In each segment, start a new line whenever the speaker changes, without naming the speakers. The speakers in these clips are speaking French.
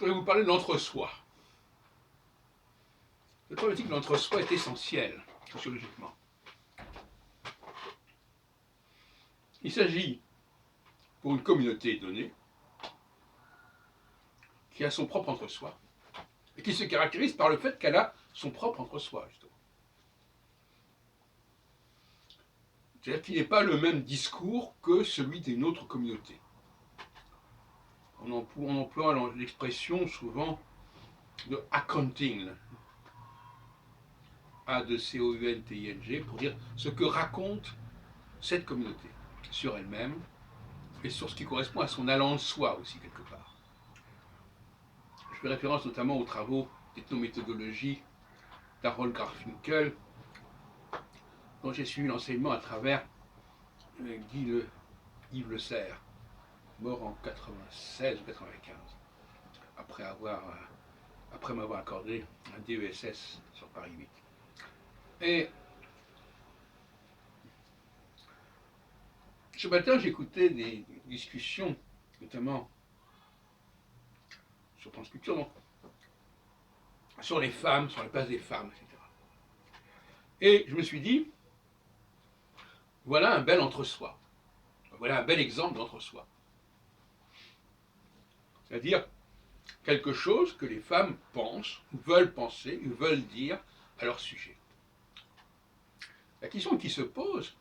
Je voudrais vous parler de l'entre-soi. Cette problématique de l'entre-soi est essentielle, sociologiquement. Il s'agit, pour une communauté donnée, qui a son propre entre-soi, et qui se caractérise par le fait qu'elle a son propre entre-soi, justement. C'est-à-dire qu'il n'est pas le même discours que celui d'une autre communauté. On emploie l'expression souvent de accounting, A-C-O-U-N-T-I-N-G, pour dire ce que raconte cette communauté sur elle-même et sur ce qui correspond à son allant de soi aussi, quelque part. Je fais référence notamment aux travaux d'ethnométhodologie d'Harold Garfinkel, dont j'ai suivi l'enseignement à travers Yves Le Serre, mort en 96 ou 95, après m'avoir accordé un DESS sur Paris 8. Et ce matin, j'écoutais des discussions, notamment sur Transculture, donc, sur les femmes, sur la place des femmes, etc. Et je me suis dit, voilà un bel entre-soi. Voilà un bel exemple d'entre-soi. C'est-à-dire quelque chose que les femmes pensent, ou veulent penser, ou veulent dire à leur sujet. La question qui se pose,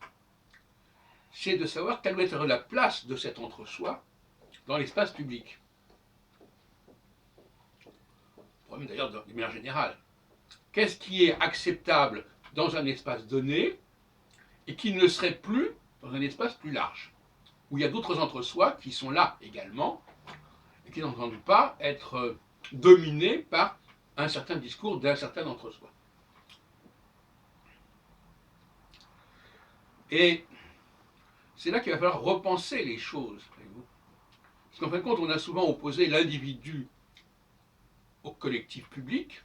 c'est de savoir quelle doit être la place de cet entre-soi dans l'espace public. Problème d'ailleurs de manière générale. Qu'est-ce qui est acceptable dans un espace donné et qui ne le serait plus dans un espace plus large, où il y a d'autres entre-soi qui sont là également et qui n'entendent pas être dominés par un certain discours d'un certain entre-soi. Et c'est là qu'il va falloir repenser les choses. Parce qu'en fin de compte, on a souvent opposé l'individu au collectif public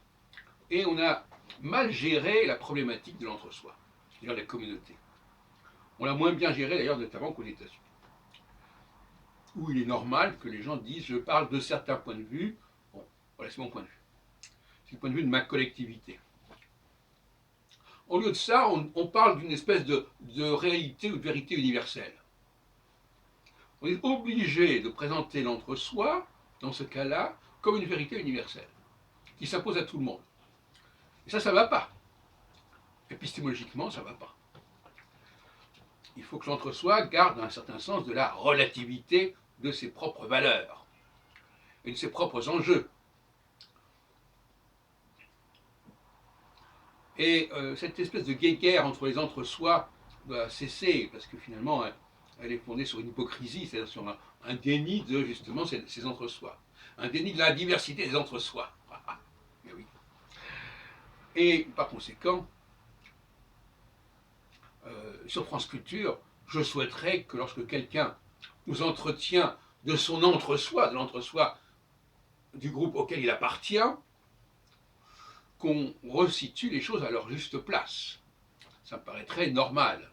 et on a mal géré la problématique de l'entre-soi, c'est-à-dire la communauté. On l'a moins bien géré d'ailleurs notamment qu'aux États-Unis, où il est normal que les gens disent je parle de certains points de vue, bon, voilà c'est mon point de vue, c'est le point de vue de ma collectivité. Au lieu de ça, on parle d'une espèce de réalité ou de vérité universelle. On est obligé de présenter l'entre-soi, dans ce cas-là, comme une vérité universelle, qui s'impose à tout le monde. Et ça ne va pas. Épistémologiquement, ça ne va pas. Il faut que l'entre-soi garde un certain sens de la relativité de ses propres valeurs et de ses propres enjeux. Et cette espèce de guéguerre entre les entre-soi doit cesser, parce que finalement, elle est fondée sur une hypocrisie, c'est-à-dire sur un déni de justement ces entre-soi, un déni de la diversité des entre-soi. Mais oui. Et par conséquent, sur France Culture, je souhaiterais que lorsque quelqu'un nous entretient de son entre-soi, de l'entre-soi du groupe auquel il appartient, qu'on resitue les choses à leur juste place. Ça me paraît très normal.